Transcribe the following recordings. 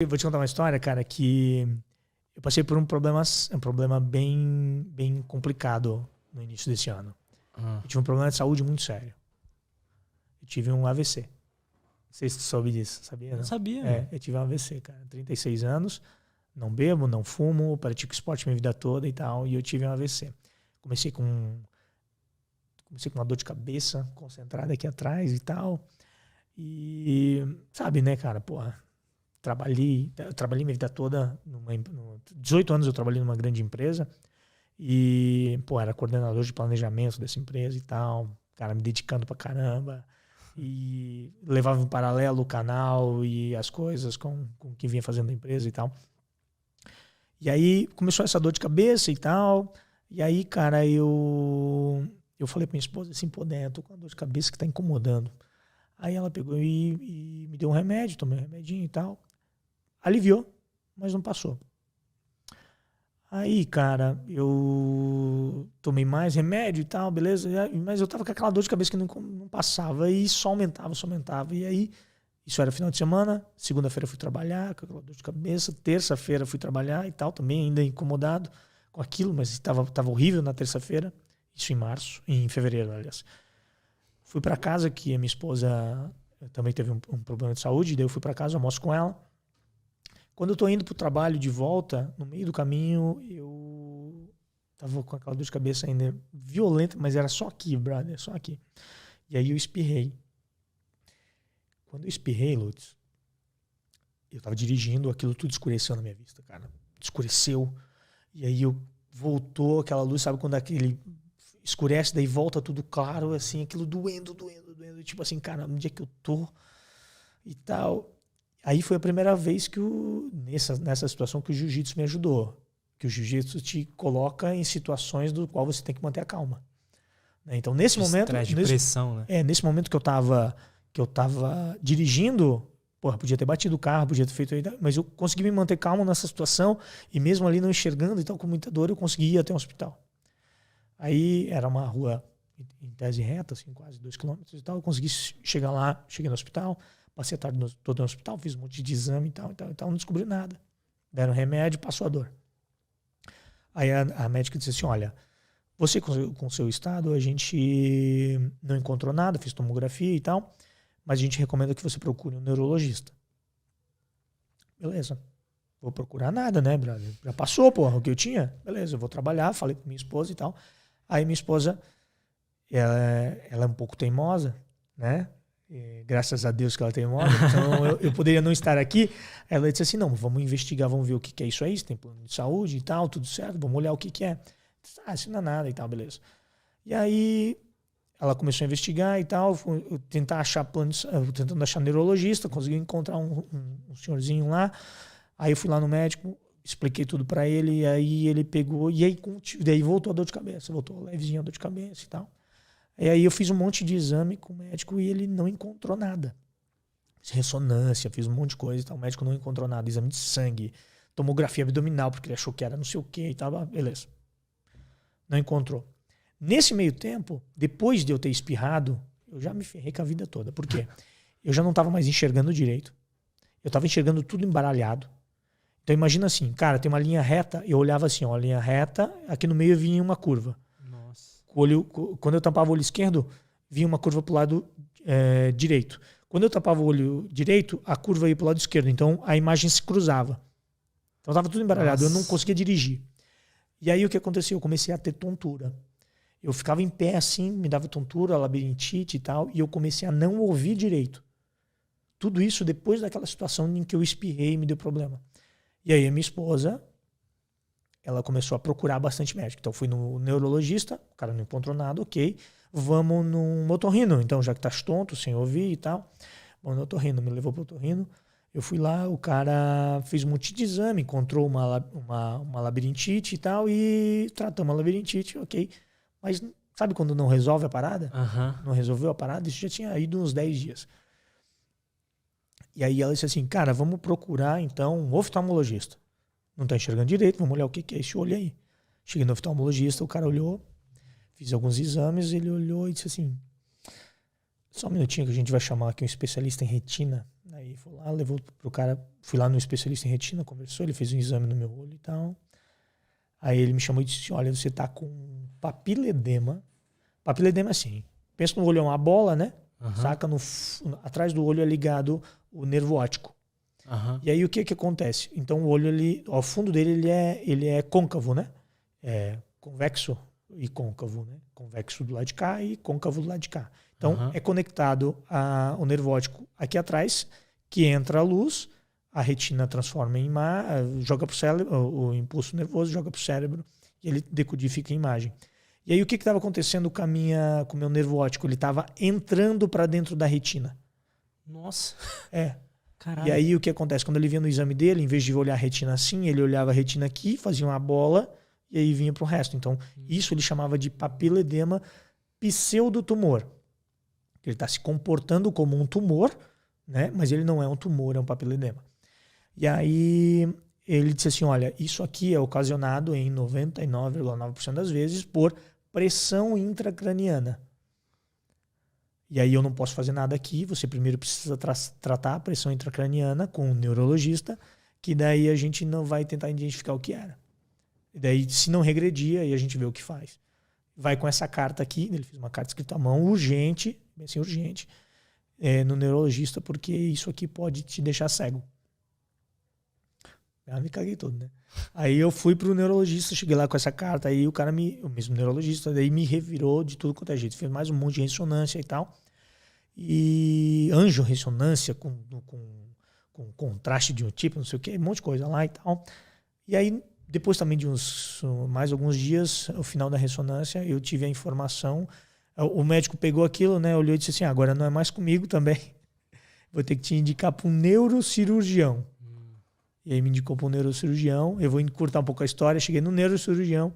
Eu vou te contar uma história, cara, que eu passei por um problema bem complicado no início desse ano. Eu tive um problema de saúde muito sério. Eu tive um AVC. Não sei se tu soube disso, sabia? Não Não? sabia. Eu tive um AVC, cara. 36 anos, não bebo, não fumo, pratico esporte minha vida toda e tal, e eu tive um AVC. Comecei com uma dor de cabeça concentrada aqui atrás e tal. E sabe, né, cara, porra, trabalhei minha vida toda, 18 anos eu trabalhei numa grande empresa e, pô, era coordenador de planejamento dessa empresa e tal, cara, me dedicando pra caramba e levava em paralelo o canal e as coisas com o que vinha fazendo a empresa e tal. E aí começou essa dor de cabeça e tal, e aí, cara, eu falei pra minha esposa assim, pô, né, eu tô com uma dor de cabeça que tá incomodando. Aí ela pegou e me deu um remédio, tomei um remedinho e tal. Aliviou, mas não passou. Aí, cara, eu tomei mais remédio e tal, beleza, mas eu tava com aquela dor de cabeça que não passava e só aumentava. E aí, isso era final de semana, segunda-feira fui trabalhar com aquela dor de cabeça, terça-feira fui trabalhar e tal, também ainda incomodado com aquilo, mas tava horrível na terça-feira, isso em fevereiro, aliás. Fui para casa, que a minha esposa também teve um problema de saúde, daí eu fui para casa, almoço com ela. Quando eu tô indo pro trabalho de volta, no meio do caminho, eu tava com aquela dor de cabeça ainda violenta, mas era só aqui, brother, só aqui. E aí eu espirrei. Quando eu espirrei, Lutz, eu tava dirigindo, aquilo tudo escureceu na minha vista, cara. Escureceu. E aí voltou aquela luz, sabe quando aquele escurece, daí volta tudo claro, assim, aquilo doendo. Tipo assim, cara, onde é que eu tô? E tal. Aí foi a primeira vez que nessa situação que o jiu-jitsu me ajudou. Que o jiu-jitsu te coloca em situações do qual você tem que manter a calma. Então, nesse momento... Estresse de pressão, né? Nesse momento que eu tava dirigindo, porra, podia ter batido o carro, podia ter feito... Mas eu consegui me manter calmo nessa situação e mesmo ali não enxergando e tal, com muita dor, eu consegui ir até o hospital. Aí era uma rua em tese reta, assim, quase 2 quilômetros e tal. Eu consegui chegar lá, cheguei no hospital, passei a tarde toda no hospital, fiz um monte de exame e tal, não descobri nada. Deram remédio, passou a dor. Aí a médica disse assim, olha, você com o seu estado, a gente não encontrou nada, fiz tomografia e tal, mas a gente recomenda que você procure um neurologista. Beleza. Vou procurar nada, né, brother? Já passou, porra, o que eu tinha. Beleza, eu vou trabalhar, falei com minha esposa e tal. Aí minha esposa, ela é um pouco teimosa, né? E, graças a Deus que ela é teimosa. Então eu poderia não estar aqui. Ela disse assim, não, vamos investigar, vamos ver o que é isso aí, se tem plano de saúde e tal, tudo certo, vamos olhar o que é. Isso não é nada e tal, beleza. E aí ela começou a investigar e tal, tentando achar neurologista, consegui encontrar um senhorzinho lá. Aí eu fui lá no médico, expliquei tudo pra ele, e aí ele pegou, e aí daí voltou a dor de cabeça, voltou levezinha a dor de cabeça e tal. E aí eu fiz um monte de exame com o médico e ele não encontrou nada. Fiz ressonância, fiz um monte de coisa e tal, o médico não encontrou nada, exame de sangue, tomografia abdominal, porque ele achou que era não sei o que e tal, beleza. Não encontrou. Nesse meio tempo, depois de eu ter espirrado, eu já me ferrei com a vida toda. Por quê? Eu já não estava mais enxergando direito. Eu estava enxergando tudo embaralhado. Então imagina assim, cara, tem uma linha reta, eu olhava assim, ó, linha reta, aqui no meio vinha uma curva. Nossa. Quando eu tampava o olho esquerdo, vinha uma curva pro lado direito. Quando eu tampava o olho direito, a curva ia pro lado esquerdo. Então a imagem se cruzava. Então estava tudo embaralhado, eu não conseguia dirigir. E aí o que aconteceu? Eu comecei a ter tontura. Eu ficava em pé assim, me dava tontura, labirintite e tal, e eu comecei a não ouvir direito. Tudo isso depois daquela situação em que eu espirrei e me deu problema. E aí a minha esposa, ela começou a procurar bastante médico. Então fui no neurologista, o cara não encontrou nada, ok. Vamos num otorrino, então já que tá tonto, sem ouvir e tal. Vamos no otorrino, me levou pro otorrino. Eu fui lá, o cara fez um monte de exame, encontrou uma labirintite e tal, e tratamos a labirintite, ok. Mas sabe quando não resolve a parada? Não resolveu a parada? Isso já tinha ido uns 10 dias. E aí ela disse assim, cara, vamos procurar então um oftalmologista. Não tá enxergando direito, vamos olhar o que é esse olho aí. Cheguei no oftalmologista, o cara olhou, fiz alguns exames, ele olhou e disse assim, só um minutinho que a gente vai chamar aqui um especialista em retina, Aí foi lá, levou pro cara, fui lá no especialista em retina, conversou, ele fez um exame no meu olho e tal. Aí ele me chamou e disse, olha, você tá com papiledema. Papiledema é assim, pensa no olho é uma bola, né? Saca? Atrás do olho é ligado o nervo óptico. E aí o que acontece? Então o olho, ao fundo dele, ele é côncavo, né? É convexo e côncavo, né? Convexo do lado de cá e côncavo do lado de cá. Então é conectado ao nervo óptico aqui atrás, que entra a luz, a retina transforma em imagem, joga para o cérebro, o impulso nervoso joga para o cérebro e ele decodifica a imagem. E aí o que estava acontecendo com o meu nervo óptico? Ele estava entrando para dentro da retina. Nossa. Caralho. E aí o que acontece? Quando ele vinha no exame dele, em vez de olhar a retina assim, ele olhava a retina aqui, fazia uma bola e aí vinha para o resto. Então isso ele chamava de papiledema pseudotumor. Ele está se comportando como um tumor, né? Mas ele não é um tumor, é um papiledema. E aí ele disse assim, olha, isso aqui é ocasionado em 99,9% das vezes por pressão intracraniana. E aí eu não posso fazer nada aqui, você primeiro precisa tratar a pressão intracraniana com um neurologista, que daí a gente não vai tentar identificar o que era. E daí, se não regredir, aí a gente vê o que faz. Vai com essa carta aqui, ele fez uma carta escrita à mão, urgente, bem assim, urgente, no neurologista, porque isso aqui pode te deixar cego. Eu me caguei todo, né? Aí eu fui pro neurologista, cheguei lá com essa carta, aí o mesmo neurologista, daí me revirou de tudo quanto é jeito. Fez mais um monte de ressonância e tal. E angiorressonância com contraste de um tipo, não sei o que, um monte de coisa lá e tal. E aí, depois também de mais alguns dias, ao final da ressonância, eu tive a informação. O médico pegou aquilo, né? Olhou e disse assim, agora não é mais comigo também. Vou ter que te indicar para um neurocirurgião. E aí me indicou para um neurocirurgião. Eu vou encurtar um pouco a história. Cheguei no neurocirurgião.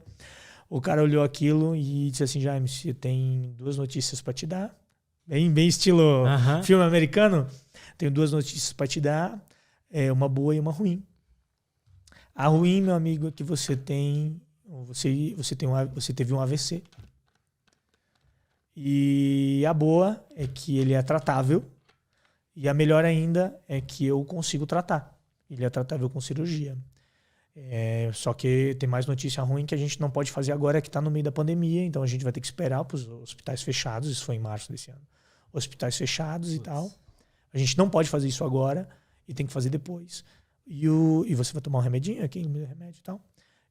O cara olhou aquilo e disse assim, Jaime, você tem 2 notícias para te dar. Bem estilo filme americano. Tenho 2 notícias para te dar. Uma boa e uma ruim. A ruim, meu amigo, é que você teve um AVC. E a boa é que ele é tratável. E a melhor ainda é que eu consigo tratar. Ele é tratável com cirurgia. Só que tem mais notícia ruim que a gente não pode fazer agora, que está no meio da pandemia, então a gente vai ter que esperar para os hospitais fechados. Isso foi em março desse ano. Hospitais fechados e tal. A gente não pode fazer isso agora e tem que fazer depois. E você vai tomar um remedinho aqui, um remédio e tal.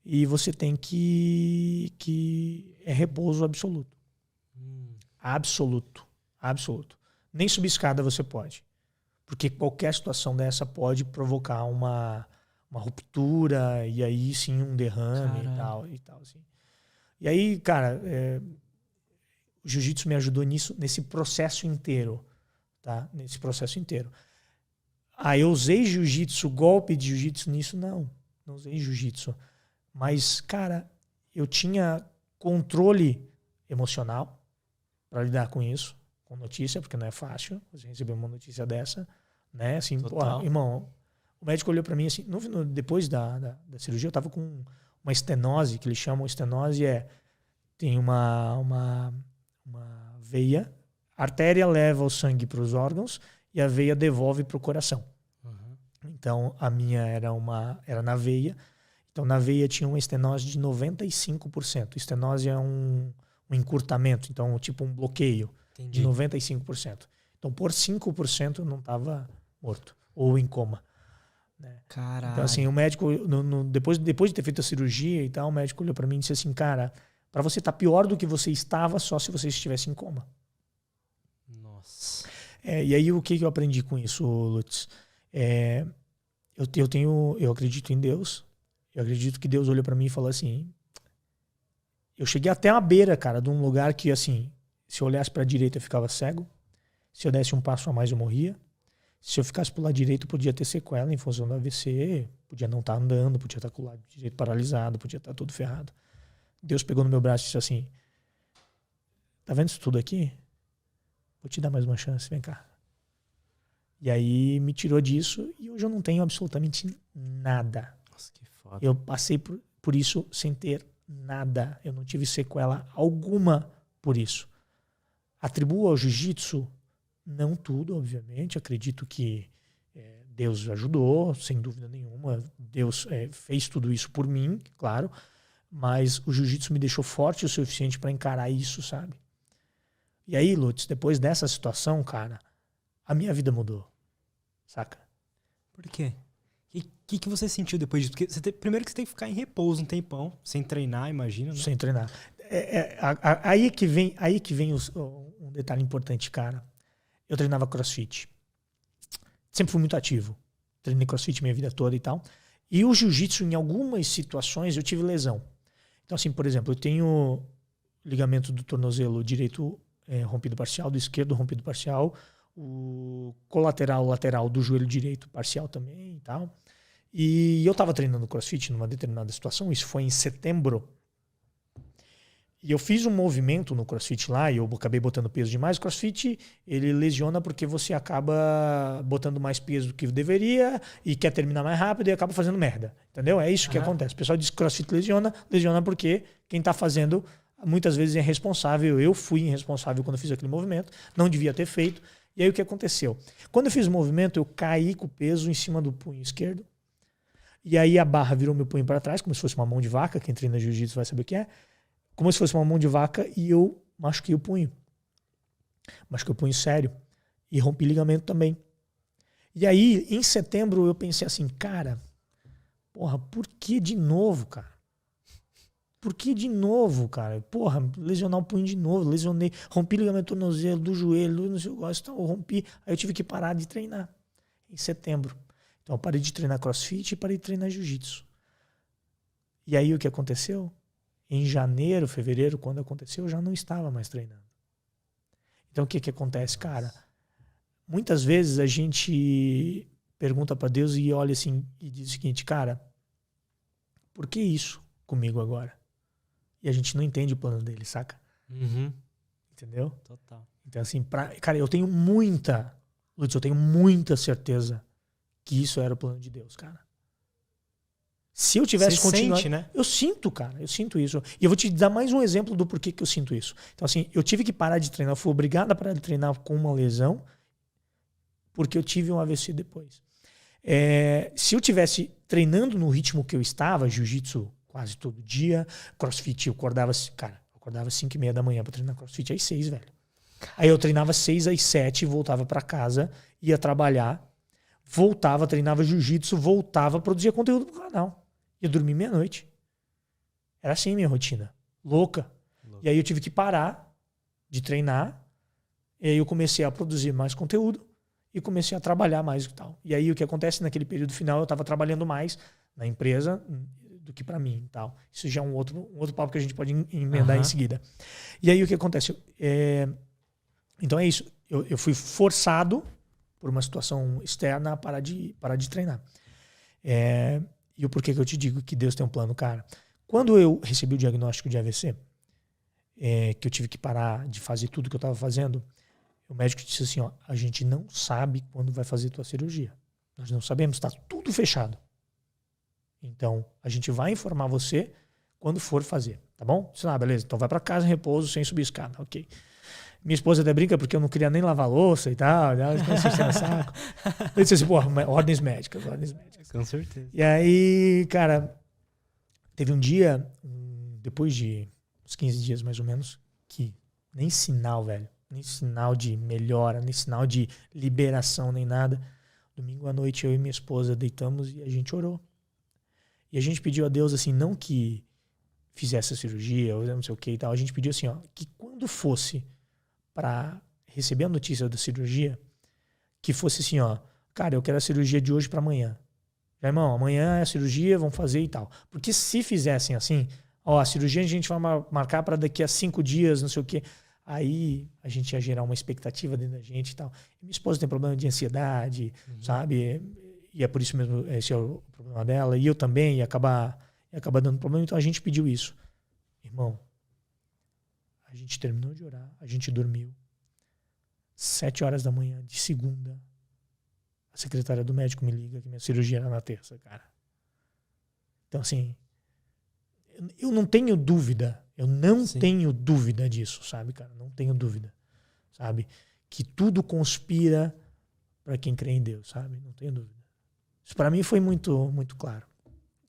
E você tem que é repouso absoluto. Absoluto. Absoluto. Nem subir escada você pode. Porque qualquer situação dessa pode provocar uma ruptura e aí sim um derrame e tal assim. E aí, cara, o jiu-jitsu me ajudou nesse processo inteiro, tá? Nesse processo inteiro. Eu usei jiu-jitsu, golpe de jiu-jitsu nisso? Não usei jiu-jitsu. Mas, cara, eu tinha controle emocional para lidar com isso, com notícia, porque não é fácil você receber uma notícia dessa. Né? Assim, porra, irmão, o médico olhou para mim assim, depois da cirurgia eu tava com uma estenose, que eles chamam estenose, tem uma veia, a artéria leva o sangue para os órgãos e a veia devolve para o coração. Então a minha era na veia, então na veia tinha uma estenose de 95%. Estenose é um encurtamento, então tipo um bloqueio. Entendi. De 95%. Então por 5% eu não estava morto ou em coma. Né? Caralho. Então assim, o médico, depois de ter feito a cirurgia e tal, o médico olhou para mim e disse assim, cara, para você estar pior do que você estava só se você estivesse em coma. Nossa. E aí o que eu aprendi com isso, Lutz? Eu acredito em Deus. Eu acredito que Deus olhou para mim e falou assim, eu cheguei até uma beira, cara, de um lugar que assim, se eu olhasse para a direita eu ficava cego. Se eu desse um passo a mais eu morria. Se eu ficasse pro lado direito, podia ter sequela em função do AVC, podia não estar andando, podia estar com o lado direito paralisado, podia estar todo ferrado. Deus pegou no meu braço e disse assim, tá vendo isso tudo aqui? Vou te dar mais uma chance, vem cá. E aí me tirou disso e hoje eu não tenho absolutamente nada. Nossa, que foda. Eu passei por isso sem ter nada. Eu não tive sequela alguma por isso. Atribuo ao jiu-jitsu, não tudo, obviamente. Acredito que Deus ajudou, sem dúvida nenhuma. Deus fez tudo isso por mim, claro. Mas o jiu-jitsu me deixou forte o suficiente para encarar isso, sabe? E aí, Lutz, depois dessa situação, cara, a minha vida mudou. Saca? Por quê? O que você sentiu depois disso? Porque primeiro que você tem que ficar em repouso um tempão, sem treinar, imagina, né? Sem treinar. Aí que vem um detalhe importante, cara. Eu treinava CrossFit. Sempre fui muito ativo. Treinei CrossFit minha vida toda e tal. E o jiu-jitsu, em algumas situações, eu tive lesão. Então, assim, por exemplo, eu tenho ligamento do tornozelo direito rompido parcial, do esquerdo rompido parcial, o colateral lateral do joelho direito parcial também e tal. E eu estava treinando CrossFit numa determinada situação, isso foi em setembro. E eu fiz um movimento no CrossFit lá e eu acabei botando peso demais. O CrossFit, ele lesiona porque você acaba botando mais peso do que deveria e quer terminar mais rápido e acaba fazendo merda. Entendeu? É isso que acontece. O pessoal diz que CrossFit lesiona porque quem está fazendo muitas vezes é responsável. Eu fui irresponsável quando fiz aquele movimento, não devia ter feito. E aí o que aconteceu? Quando eu fiz o movimento, eu caí com o peso em cima do punho esquerdo. E aí a barra virou meu punho para trás, como se fosse uma mão de vaca. Quem treina jiu-jitsu vai saber o que é. Como se fosse uma mão de vaca e eu machuquei o punho. Machuquei o punho sério. E rompi ligamento também. E aí, em setembro, eu pensei assim, cara, porra, por que de novo, cara? Por que de novo, cara? Porra, lesionar o punho de novo, lesionei, rompi ligamento do tornozelo, do joelho, não sei o que, eu rompi. Aí eu tive que parar de treinar em setembro. Então eu parei de treinar CrossFit e parei de treinar jiu-jitsu. E aí o que aconteceu? Em janeiro, fevereiro, quando aconteceu, eu já não estava mais treinando. Então o que acontece, cara? Muitas vezes a gente pergunta para Deus e olha assim e diz o seguinte, cara, por que isso comigo agora? E a gente não entende o plano dele, saca? Uhum. Entendeu? Total. Então assim, cara, eu tenho muita certeza que isso era o plano de Deus, cara. Se eu tivesse continuado... Sente, né? Eu sinto, cara. Eu sinto isso. E eu vou te dar mais um exemplo do porquê que eu sinto isso. Então, assim, eu tive que parar de treinar. Eu fui obrigado a parar de treinar com uma lesão porque eu tive um AVC depois. Se eu tivesse treinando no ritmo que eu estava, jiu-jitsu quase todo dia, CrossFit, eu acordava 5h30 da manhã pra treinar CrossFit às 6, velho. Aí eu treinava 6 às 7, voltava pra casa, ia trabalhar, voltava, treinava jiu-jitsu, voltava, produzia conteúdo pro canal. Ia dormir meia-noite. Era assim a minha rotina. Louca. E aí eu tive que parar de treinar. E aí eu comecei a produzir mais conteúdo e comecei a trabalhar mais e tal. E aí o que acontece naquele período final, eu estava trabalhando mais na empresa do que para mim e tal. Isso já é um outro papo que a gente pode emendar em seguida. E aí o que acontece? Então é isso. Eu fui forçado por uma situação externa a parar de treinar. E o porquê que eu te digo que Deus tem um plano, cara? Quando eu recebi o diagnóstico de AVC, que eu tive que parar de fazer tudo que eu estava fazendo, o médico disse assim, ó, a gente não sabe quando vai fazer tua cirurgia. Nós não sabemos, está tudo fechado. Então, a gente vai informar você quando for fazer, tá bom? Disse, beleza, então vai para casa em repouso sem subir escada, ok. Minha esposa até brinca porque eu não queria nem lavar louça e tal. Ela ficou assim, saco. Eu disse assim, ordens médicas. Com certeza. E aí, cara, teve um dia, depois de uns 15 dias mais ou menos, que nem sinal, velho. Nem sinal de melhora, nem sinal de liberação, nem nada. Domingo à noite eu e minha esposa deitamos e a gente orou. E a gente pediu a Deus assim, não que fizesse a cirurgia, ou não sei o que e tal. A gente pediu assim, ó, que quando fosse para receber a notícia da cirurgia, que fosse assim, ó, cara, eu quero a cirurgia de hoje para amanhã. Já, irmão, amanhã é a cirurgia, vamos fazer e tal. Porque se fizessem assim, ó, a cirurgia a gente vai marcar para daqui a 5 dias, não sei o quê, aí a gente ia gerar uma expectativa dentro da gente e tal. E minha esposa tem problema de ansiedade, sabe? E é por isso mesmo, esse é o problema dela. E eu também, ia acabar dando problema. Então a gente pediu isso. Irmão, a gente terminou de orar, a gente dormiu. 7 horas da manhã, de segunda, a secretária do médico me liga que minha cirurgia era na terça, cara. Então, assim, eu não tenho dúvida. Eu não tenho dúvida disso, sabe, cara? Não tenho dúvida, sabe? Que tudo conspira para quem crê em Deus, sabe? Não tenho dúvida. Isso para mim foi muito, muito claro.